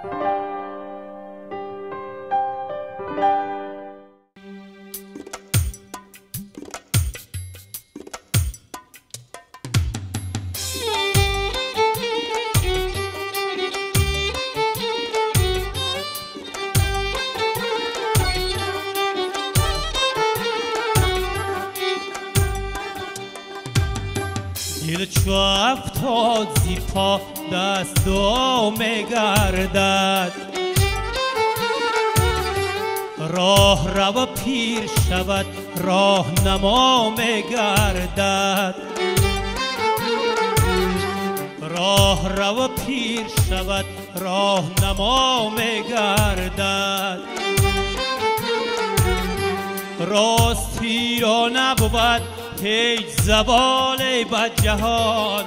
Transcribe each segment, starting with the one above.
دل چو افتاد زی پا دست و میگردد راه رو پیر شود راهنما میگردد راه رو پیر شود راهنما میگردد راستی را نبود هیچ زوال بر جهان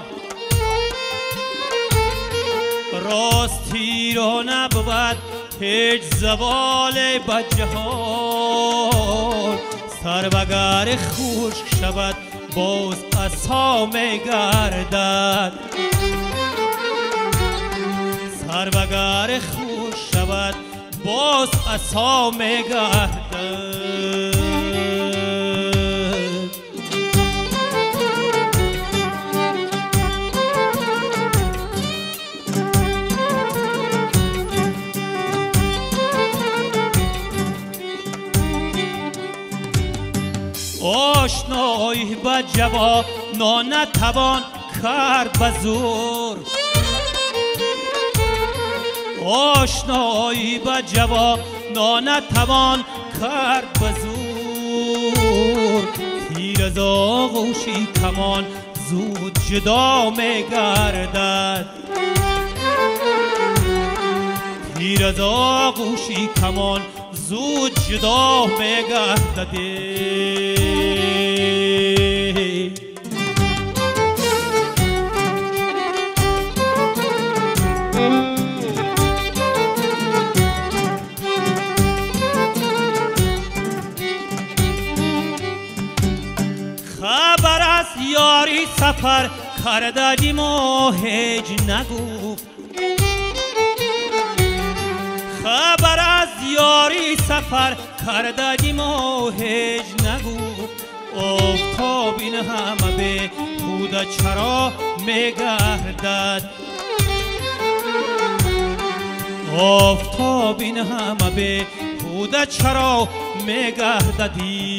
راستی را نبود هیچ زوال بر جهان سر بگر خشک شود باز عصا میگردد سر بگر خشک شود باز عصا میگردد آشنایی با جوان نتوان کرد به زور آشنایی با جوان نتوان کرد به زور تیر از آغوشی کمان زود جدا میگردد تیر از آغوشی کمان زود جدا میگردد خبر از یاری سفر کردیم و هیچ نگفت خبر از یاری سفر کردیم و هیچ نگفت آفتاب این همه به خود چرا میگردد آفتاب این همه به خود چرا میگرددی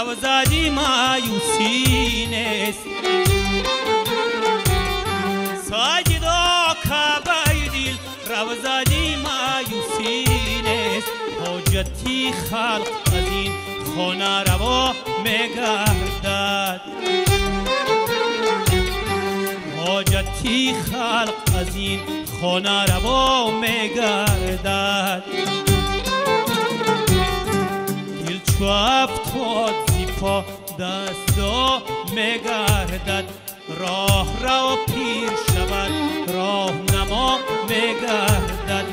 روزادی مایوسی نیست ساجدا کعبه دل روزادی مایوسی نیست حاجتی خلق از این خانه روا میگردد حاجتی خلق از این خانه روا میگردد چو افتاد زی پا دستا میگردد راه رو پیر شود راهنما میگردد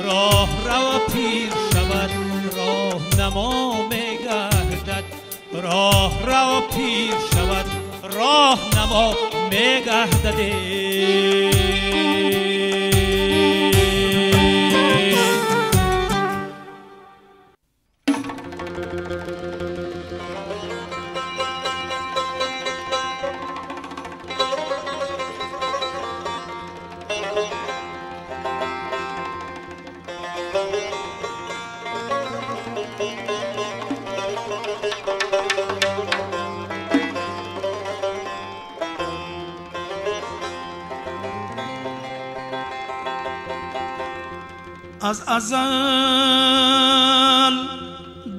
راه رو پیر شود راهنما میگردد راه رو پیر شود راهنما میگردد از ازل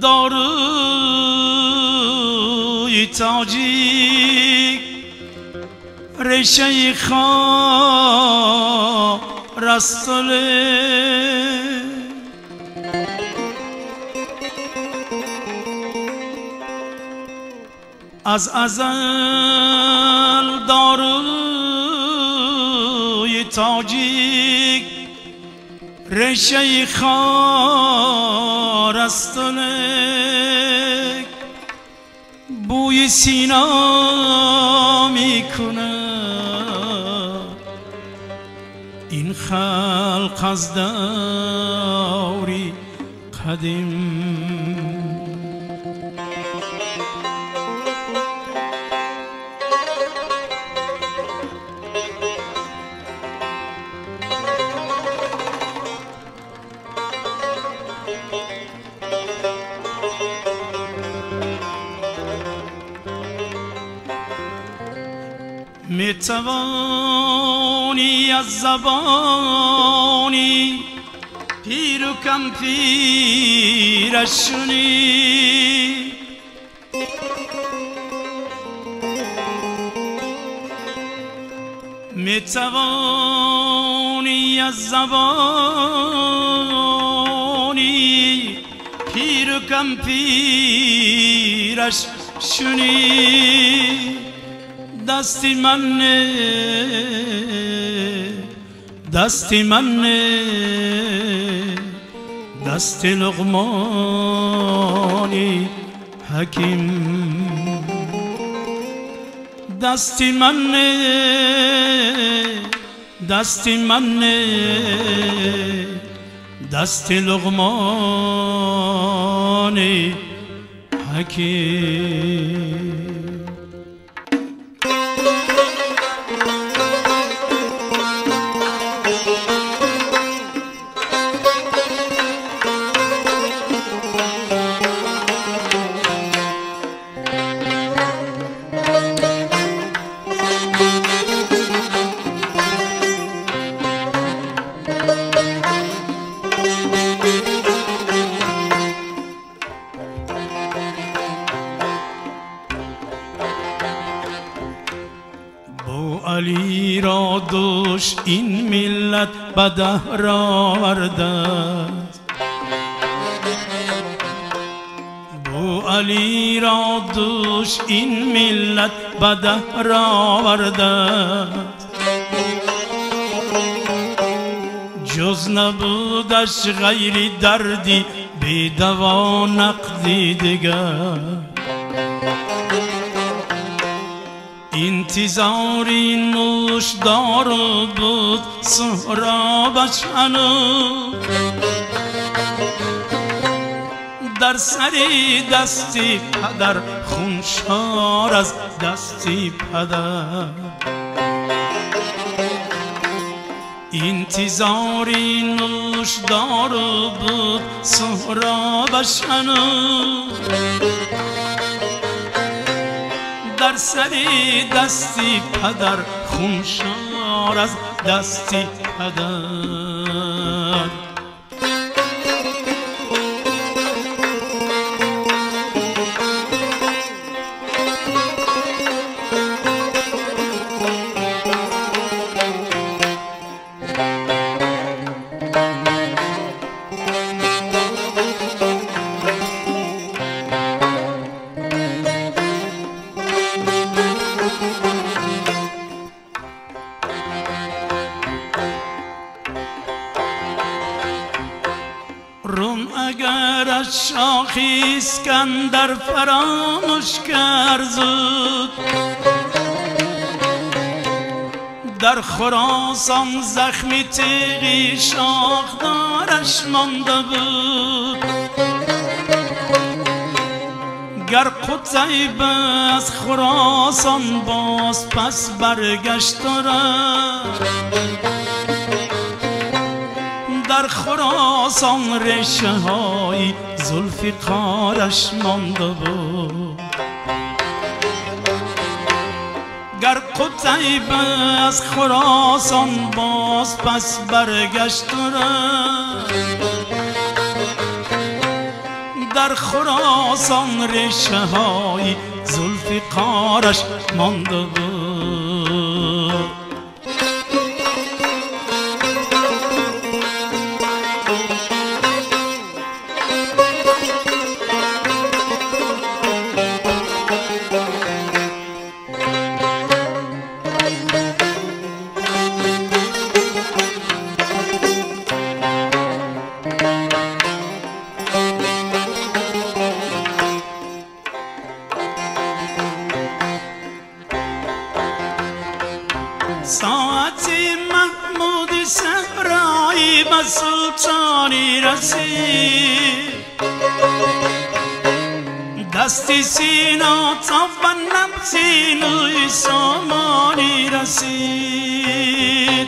داروی تاجیک ریشه خار رستله از ازل داروی تاجیک رشه خار استنک بوی سینا میکنه این خلق از دوری قدیم میتوانی از زبانی پیر و کم پیرشونی میتوانی از زبانی پیر و کم پیرشونی دستی من دستی من دست لقمانی حکیم دستی من دستی من دست لقمانی حکیم علی را دوش این ملت به دهر آورده بو علی را دوش این ملت به دهر آورده جز نبودش غیر دردی بی دوا نقدی دیگر انتظاری نوشدار بود سهرابش هنوز در سری دستی پدر خونشار از دستی پدر انتظاری نوشدار بود سهرابش هنوز در سری دستی پدر خونشار از دستی پدر روم اگر از شاخ اسکندر فراموش کرد زود در خراسان زخمی تیغی شاخدارش مانده بود گر قتیبه از خراسان باز پس برگشت در خراسان ریشه های ذوالفقارش مانده بود گر قتیبه از خراسان باز پس برگشت در خراسان ریشه های ذوالفقارش مانده بود ساعت محمود صحرایی به سلطانی رسید دستی سینا تا به نبضی نوی سامانی رسید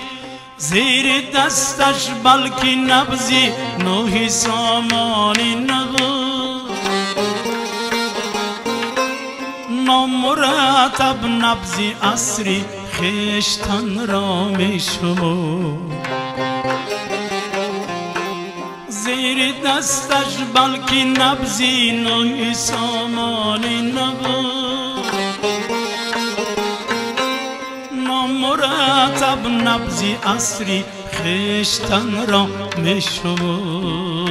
زیر دستش بلکی نبضی نوی سامانی نبود نامرتب نبضی عصری خیشتن را می شمرد زیر دستش بلکی نبضی نوی سامانی نبود نامرتب نبضی عصری خیشتن را می شمرد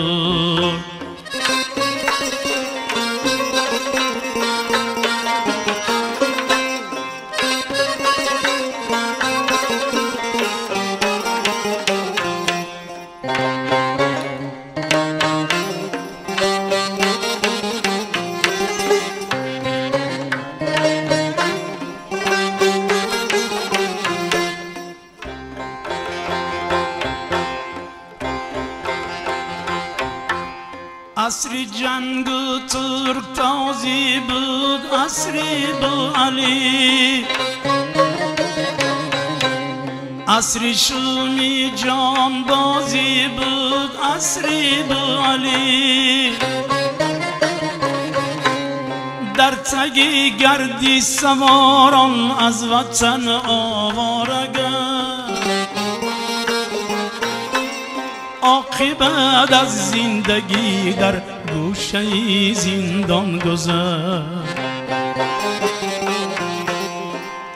عصری جنگ ترک تازی بود عصری بو علی عصری شومی جان بازی بود عصری بو علی در تگی گردی سواران از وطن آوارگان عاقبت از زندگی در گوشه زندان گذشت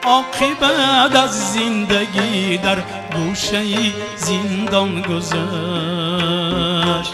عاقبت از زندگی در گوشه زندان گذشت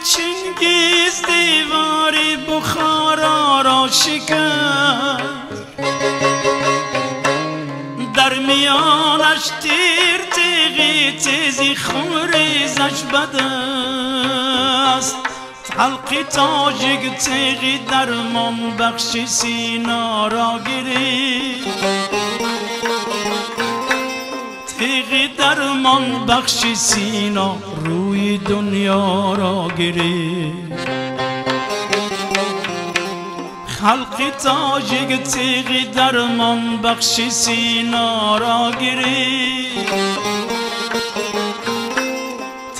چنگیز دیواری بخارا را شکست در میانش تیر تیغی تیزی خون ریزش بده است حلقی تاجیک تیغی درمان بخشی سینا را گرفت تیغی درمان بخشی سینا روی دنیا را گرفت خلقی تاجیک تیغی درمان بخشی سینا را گرفت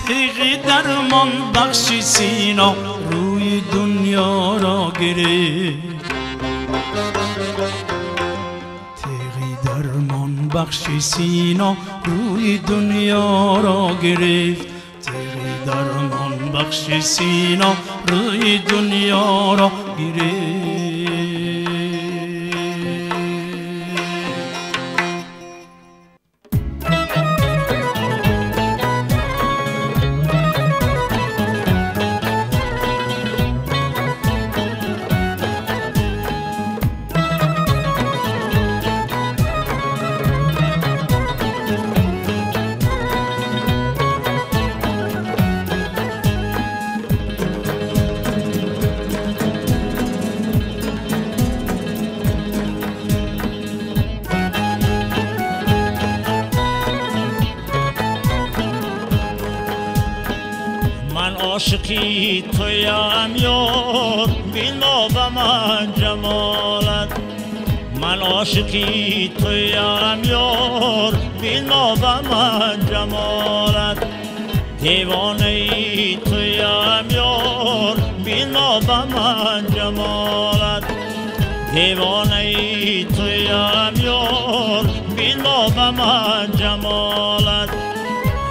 تیغی درمان بخشی سینا روی دنیا را گرفت تیغی درمان بخشی سینا روی دنیا را گرفت تیغی درمان بخشی سینا روی دنیا را گرفت عاشقی تویم یار بین با به من جمالت من من عاشقی تویم یار بینا به من جمالت دیوانه ای تویم یار بینا به من جمالت دیوانه ای تویم یار بینا به من جمالت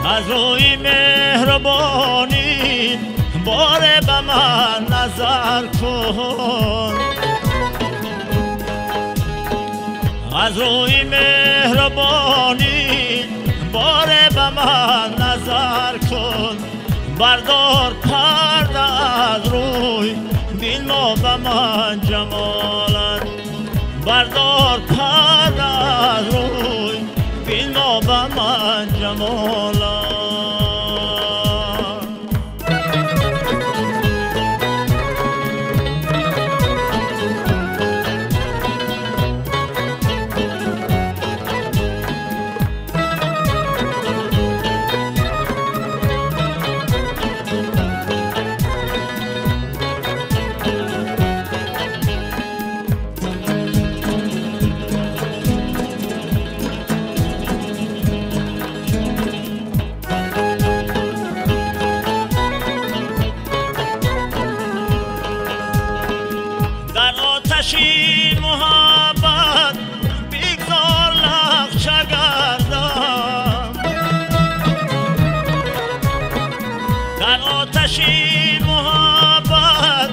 از روی مهربانی باره به من نظر کن از روی مهربانی باره به من نظر کن بردار پرده از روی بین ما به من جمالت بردار پرده از روی بین ما به من جمالت محبت بیگذار نقشه گردم در آتشی محبت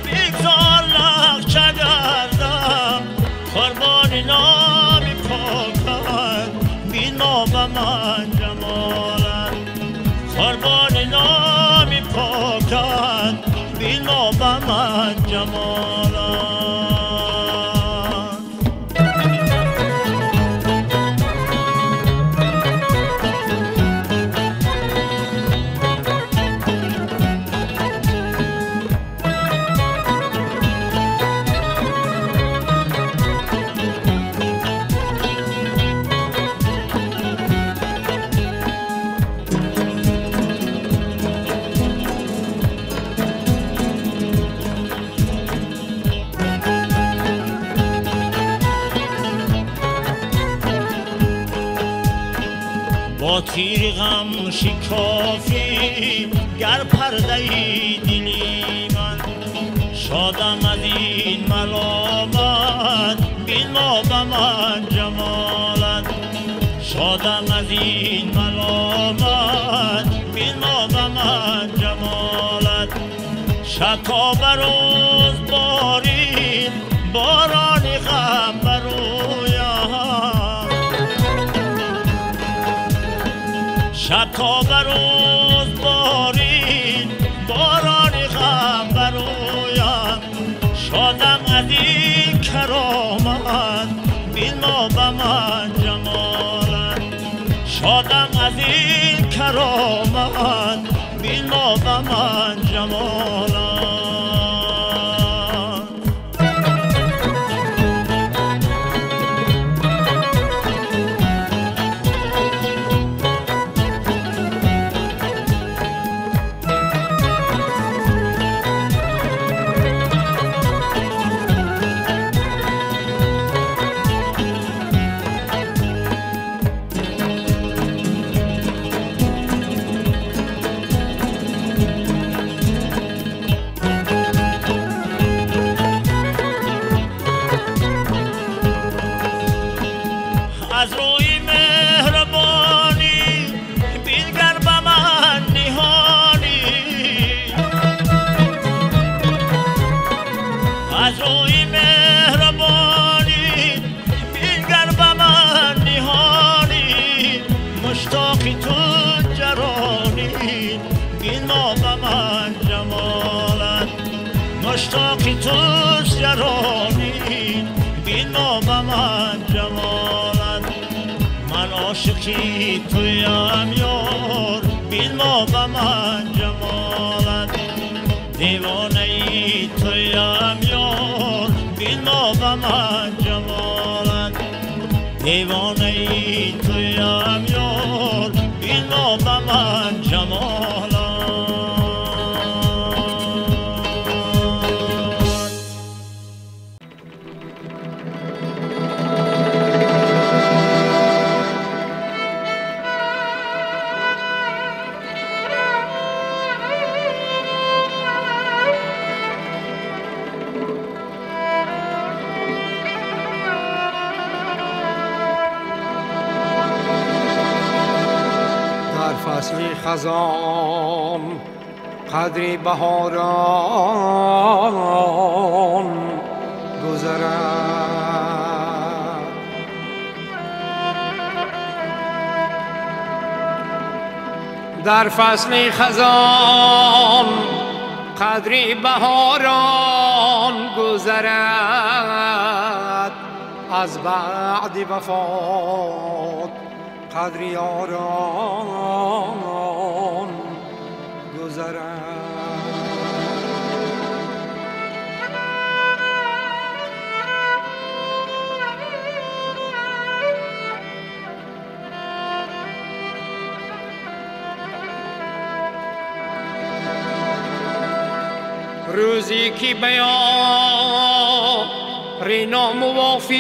بیگذار نقشه گردم قربان نامی پاکت بینا به من جمالت قربان نامی پاکت بینا به من جمالت با تیر غم شکافی گر پرده دلی من شادم از این ملامت بین ما به من جمالت شادم از این ملامت بین ما به من جمالت شکا بروز بارید بارانی غم برویم شکا بروز بارید بارانی غم برویم شادم از این کرامت بین ما به من جمالت شادم از این کرامت بین ما به من جمالت از روی مهربانی بینگر به من نهانی از روی مهربانی بینگر به من نهانی مشتاقی تو جرانی بین ما به من جمالت مشتاقی تو جرانی بین ما به من جمالت من عاشقی تویم یار بین ما به من جمالت دیوانه ای تویم یار بین ما به من جمالت دیوانه ای تویم یار بین ما به من جمالت فصلی خزان قدری بهاران گذرد. در فصل خزان قدری بهاران گذرد، از بعد وفات قدری یاران گذرد. روزی که بیان ناموافق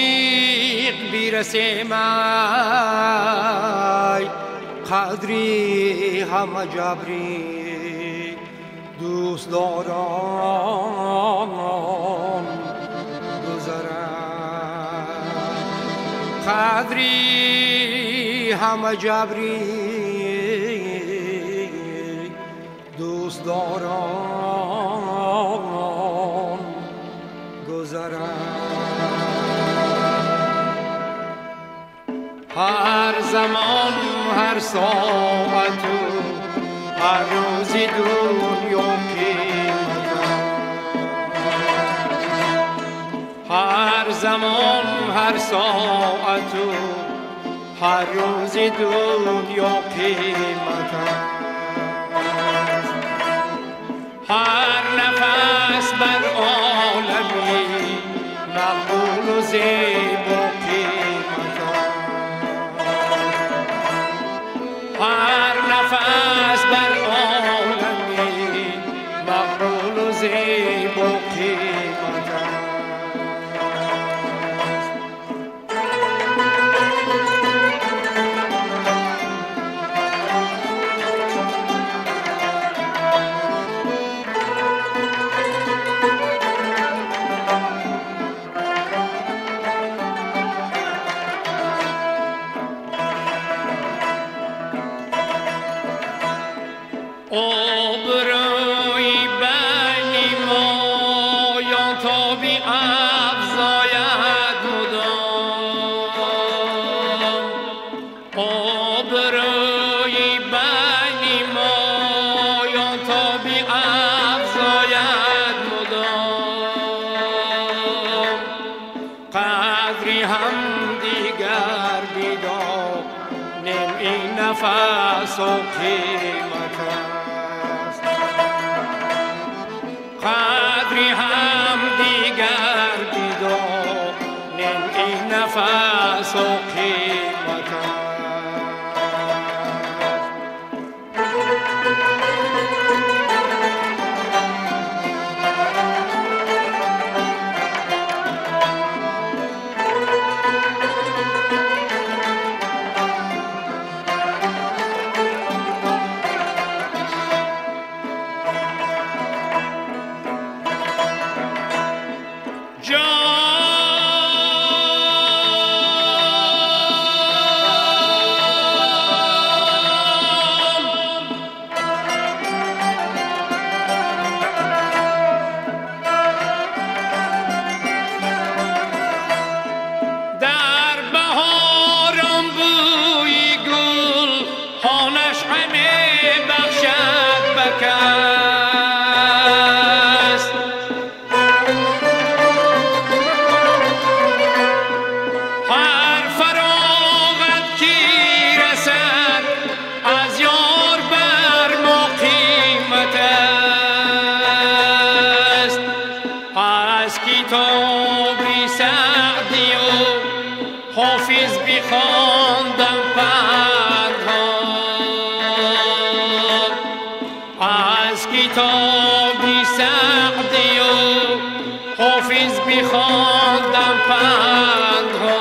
بیرسه می، قدری همه جبری دوست داران گذرد. قدری همه جبری دوست داران گذرد. هر زمان هر ساعت و هر روزی دنیا که هر زمان هر ساعت و هر روزی دنیا قیمت است. هر نفس بر عالمی مقبول و زیبا قیمت است. هر نفس بر عالمی مقبول و زیبا قیمت است. آبروی بین مایان تا بی افزاید مدام. آبروی بین مایان تا بی افزاید مدام. قدری هم دیگر بیدار نمی نفس و قیمت است. قدری هم دیگر بیدار نمی نفس و قیمت است. کتابی سعدی و حافظ بخواندم پندها. از کتابی سعدی و حافظ بخواندم پندها.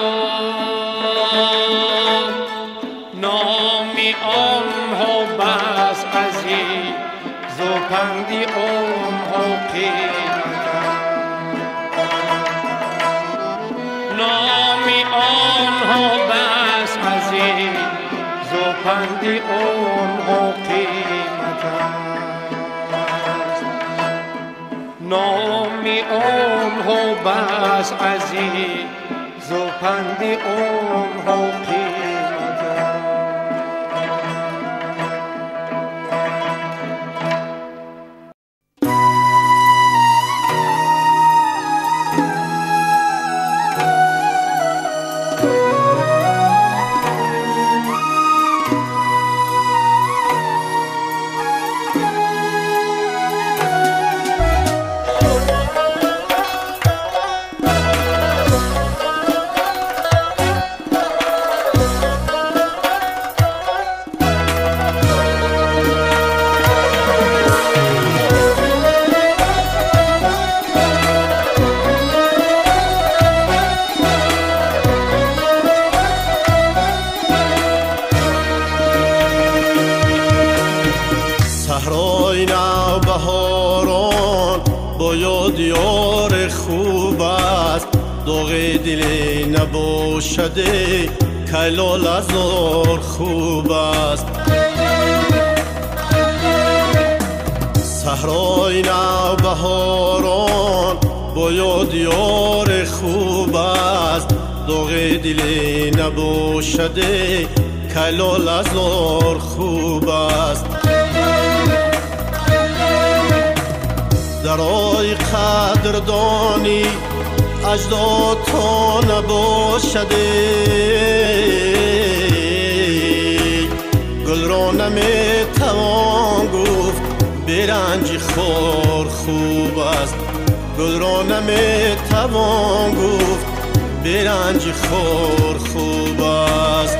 نامی آنها بس عزیز و پندی آنها قیمت. نامی آنها بس عزیز و زوپند عمر و قیمت است. نام عمر و بس عزیز زوپند عمر و قیمت است. صحرای نوبهاران با یاد یار خوب است. داغ دل نباشده کلال هزار خوب است. صحرای نوبهاران با یاد یار خوب است. داغ دل نباشده کلال هزار خوب است. درای قدردانی اجداد تا نباشده گل را نمیتوان گفت برنج خار خوب است. گل را نمیتوان گفت برنج خار خوب است.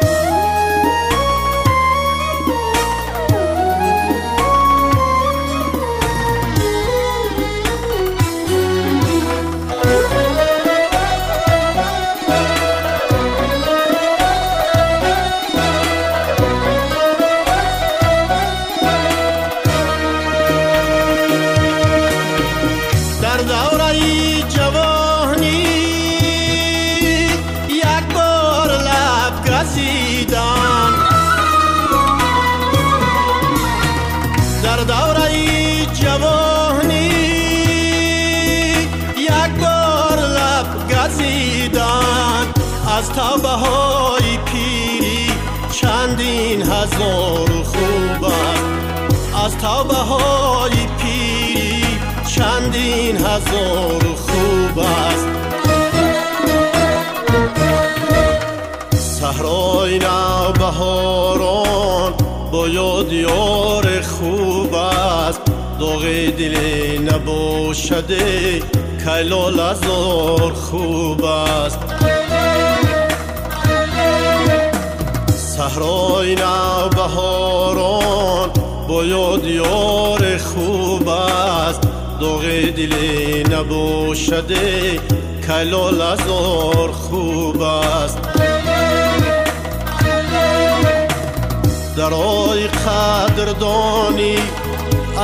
در دوره جوانی یک بار لب گزیدن از توبه های پیری چندین هزار خوب است. از توبه های پیری چندین هزار خوب است. صحرای نوبهاران با یاد یار خوب است. داغ دل نباشده کلال هزار خوب است. صحرای نوبهاران با یاد یار خوب است. داغ دل نباشده کلال هزار خوب است. درای قدردانی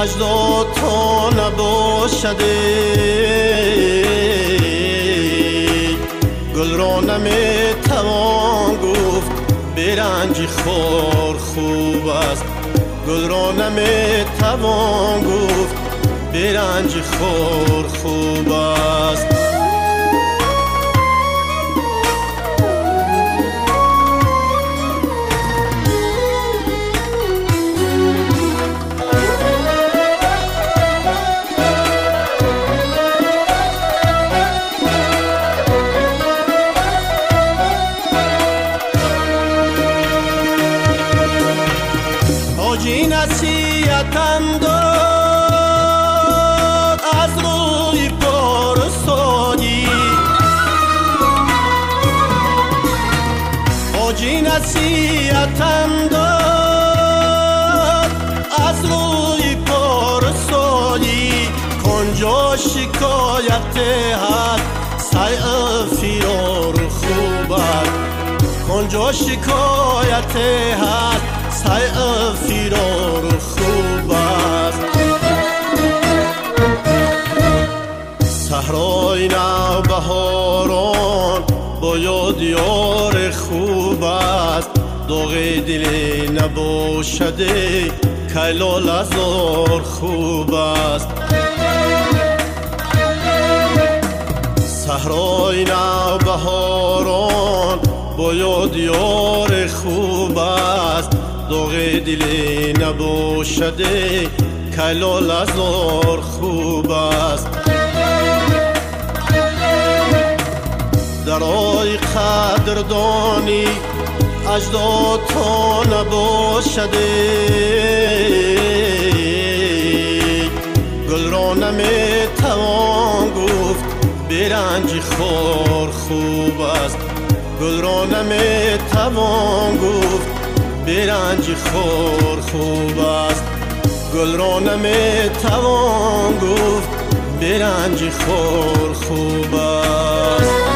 اجداد تا نباشده گل را نمیتوان گفت برنج خار خوب است. گل را نمیتوان گفت برنج خار خوب است. حاجی نصیحتم داد از روی پارسانی. حاجی نصیحتم داد از روی پارسانی. کنجا شکایت هست سعی فرار خوب است. کنجا شکایت هست سعی فرار خوب است. صحرای نوبهاران با یاد یار خوب است. داغ دل نباشده کلال هزار خوب است. صحرای نوبهاران با یاد یار خوب است. داغ دل نباشده کلال هزار خوب است. درای قدردانی اجداد تا نباشده گل را نمیتوان گفت برنج خار خوب است. گل را نمیتوان گفت برنج خار خوب است. گل را نمیتوان گفت برنج خار خوب است.